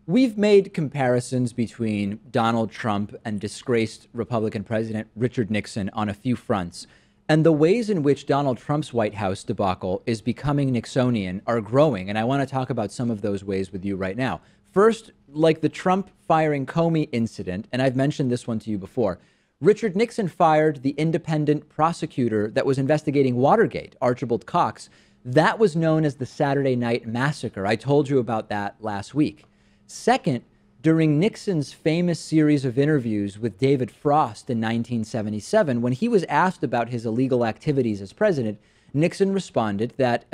We've made comparisons between Donald Trump and disgraced Republican President Richard Nixon on a few fronts. And the ways in which Donald Trump's White House debacle is becoming Nixonian are growing. And I want to talk about some of those ways with you right now. First, like the Trump firing Comey incident, and I've mentioned this one to you before, Richard Nixon fired the independent prosecutor that was investigating Watergate, Archibald Cox. That was known as the Saturday Night Massacre. I told you about that last week. Second, during Nixon's famous series of interviews with David Frost in 1977, when he was asked about his illegal activities as president, Nixon responded that,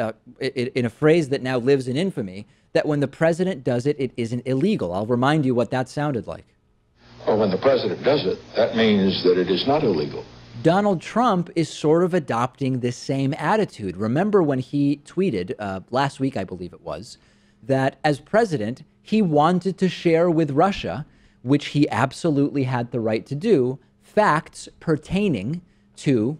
in a phrase that now lives in infamy, that when the president does it, it isn't illegal. I'll remind you what that sounded like. Well, when the president does it, that means that it is not illegal. Donald Trump is sort of adopting this same attitude. Remember when he tweeted last week, I believe it was, that as president, he wanted to share with Russia, which he absolutely had the right to do, facts pertaining to,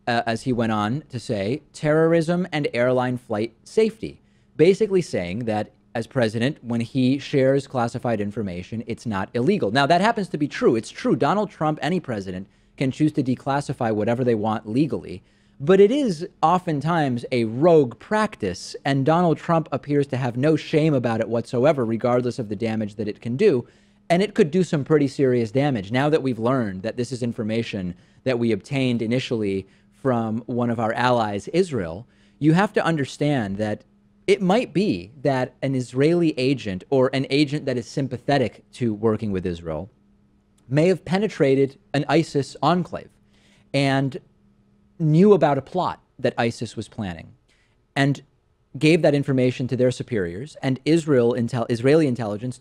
as he went on to say, terrorism and airline flight safety. Basically saying that as president, when he shares classified information, it's not illegal. Now, that happens to be true. It's true. Donald Trump, any president, can choose to declassify whatever they want legally. But it is oftentimes a rogue practice, and Donald Trump appears to have no shame about it whatsoever, regardless of the damage that it can do. And it could do some pretty serious damage. Now that we've learned that this is information that we obtained initially from one of our allies, Israel, you have to understand that it might be that an Israeli agent or an agent that is sympathetic to working with Israel may have penetrated an ISIS enclave and knew about a plot that ISIS was planning and gave that information to their superiors. And Israeli intelligence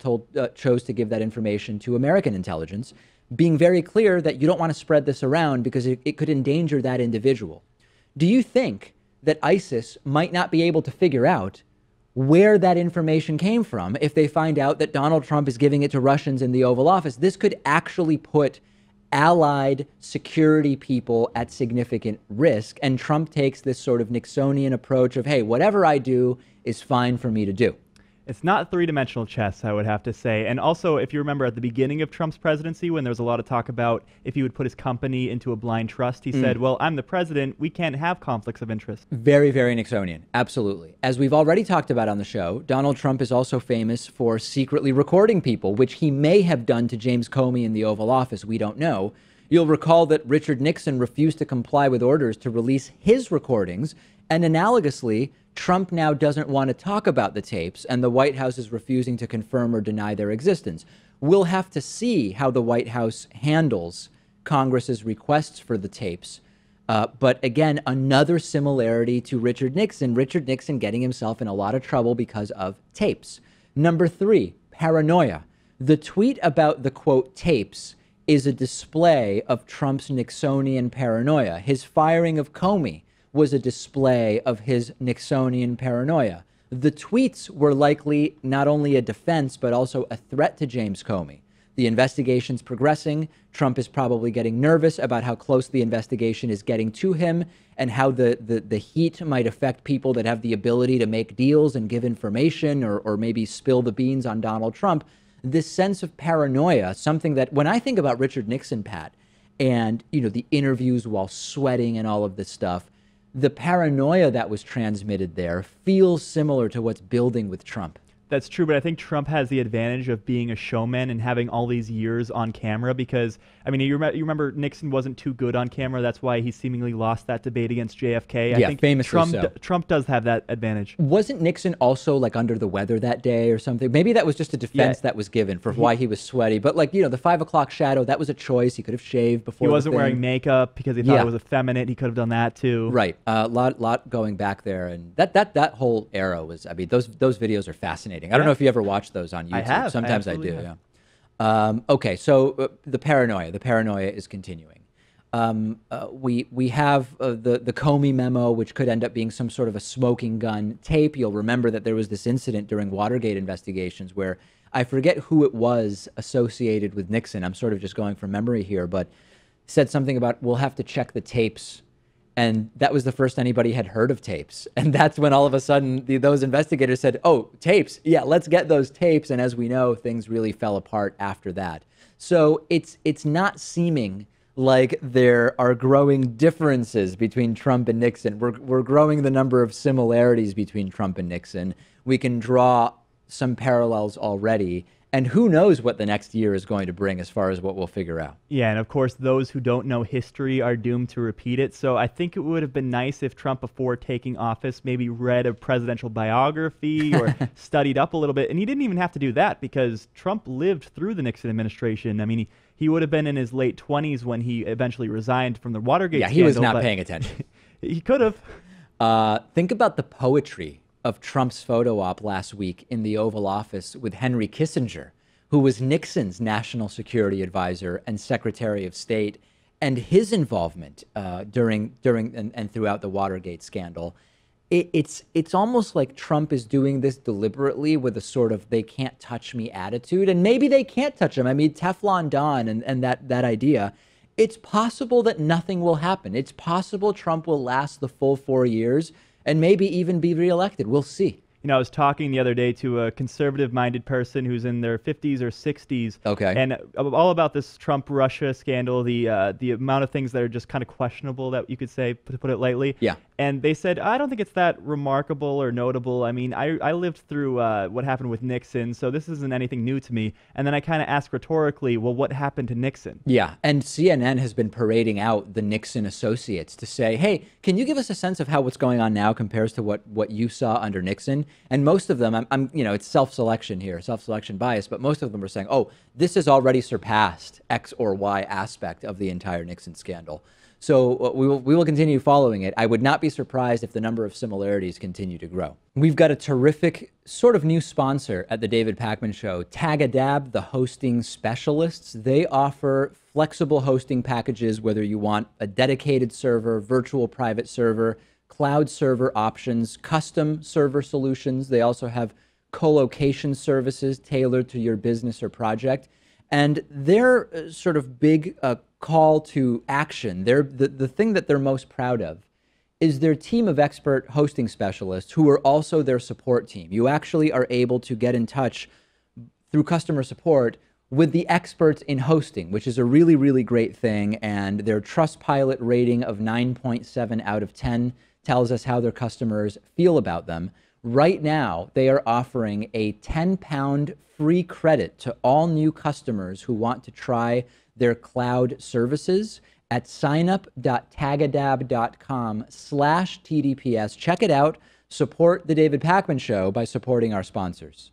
chose to give that information to American intelligence, being very clear that you don't want to spread this around because it could endanger that individual. Do you think that ISIS might not be able to figure out where that information came from if they find out that Donald Trump is giving it to Russians in the Oval Office? This could actually put allied security people at significant risk. And Trump takes this sort of Nixonian approach of, hey, whatever I do is fine for me to do. It's not three-dimensional chess, I would have to say. And also, if you remember at the beginning of Trump's presidency, when there was a lot of talk about if he would put his company into a blind trust, he said, well, I'm the president. We can't have conflicts of interest. Very, very Nixonian. Absolutely. As we've already talked about on the show, Donald Trump is also famous for secretly recording people, which he may have done to James Comey in the Oval Office. We don't know. You'll recall that Richard Nixon refused to comply with orders to release his recordings. And analogously, Trump now doesn't want to talk about the tapes, and the White House is refusing to confirm or deny their existence. We'll have to see how the White House handles Congress's requests for the tapes. But again, another similarity to Richard Nixon getting himself in a lot of trouble because of tapes. Number 3, paranoia. The tweet about the, quote, tapes is a display of Trump's Nixonian paranoia. His firing of Comey was a display of his Nixonian paranoia. The tweets were likely not only a defense, but also a threat to James Comey. The investigation's progressing. Trump is probably getting nervous about how close the investigation is getting to him and how the heat might affect people that have the ability to make deals and give information or maybe spill the beans on Donald Trump. This sense of paranoia, something that when I think about Richard Nixon, Pat, and, you know, the interviews while sweating and all of this stuff, the paranoia that was transmitted there feels similar to what's building with Trump. That's true, but I think Trump has the advantage of being a showman and having all these years on camera because, I mean, you remember Nixon wasn't too good on camera. That's why he seemingly lost that debate against JFK. I think famously Trump does have that advantage. Wasn't Nixon also like under the weather that day or something? Maybe that was just a defense that was given for why he was sweaty. But like, you know, the 5 o'clock shadow, that was a choice. He could have shaved before. He wasn't wearing makeup because he thought it was effeminate. He could have done that too. Right. Lot going back there. And that whole era was, I mean, those videos are fascinating. I don't know if you ever watched those on YouTube. I have. Sometimes I do. Yeah. Okay. So the paranoia is continuing. We have the Comey memo, which could end up being some sort of a smoking gun tape. You'll remember that there was this incident during Watergate investigations where I forget who it was associated with Nixon. I'm sort of just going from memory here, but said something about we'll have to check the tapes And that was the first anybody had heard of tapes. And that's when all of a sudden those investigators said, oh, tapes. Yeah, let's get those tapes. And as we know, things really fell apart after that. So it's not seeming like there are growing differences between Trump and Nixon. We're growing the number of similarities between Trump and Nixon. We can draw some parallels already. And who knows what the next year is going to bring as far as what we'll figure out. Yeah, and of course, those who don't know history are doomed to repeat it. So I think it would have been nice if Trump, before taking office, maybe read a presidential biography or studied up a little bit. And he didn't even have to do that because Trump lived through the Nixon administration. I mean, he would have been in his late 20s when he eventually resigned from the Watergate scandal. Yeah, he was not paying attention. He could have. Think about the poetry of Trump's photo op last week in the Oval Office with Henry Kissinger, who was Nixon's national security advisor and Secretary of State, and his involvement during and throughout the Watergate scandal. It's almost like Trump is doing this deliberately with a sort of they can't touch me attitude, and maybe they can't touch him. I mean, Teflon Don and that idea. It's possible that nothing will happen. It's possible Trump will last the full 4 years and maybe even be reelected. We'll see. You know, I was talking the other day to a conservative-minded person who's in their 50s or 60s. Okay. And all about this Trump-Russia scandal, the amount of things that are just kind of questionable, that you could say, to put it lightly. Yeah. And they said, I don't think it's that remarkable or notable. I mean, I lived through what happened with Nixon, so this isn't anything new to me. And then I kind of asked rhetorically, well, what happened to Nixon? Yeah, and CNN has been parading out the Nixon associates to say, hey, can you give us a sense of how what's going on now compares to what you saw under Nixon? And most of them, I'm it's self-selection here, self-selection bias, but most of them are saying, oh, this has already surpassed X or Y aspect of the entire Nixon scandal. So we will continue following it. I would not be surprised if the number of similarities continue to grow. We've got a terrific sort of new sponsor at the David Pakman Show, Tagadab, the hosting specialists. They offer flexible hosting packages, whether you want a dedicated server, virtual private server, cloud server options, custom server solutions. They also have co-location services tailored to your business or project. And their sort of big call to action, the thing that they're most proud of is their team of expert hosting specialists who are also their support team. You actually are able to get in touch through customer support with the experts in hosting, which is a really, really great thing. And their Trustpilot rating of 9.7 out of 10 tells us how their customers feel about them. Right now, they are offering a 10-pound free credit to all new customers who want to try their cloud services at signup.tagadab.com/TDPS. Check it out. Support the David Pakman Show by supporting our sponsors.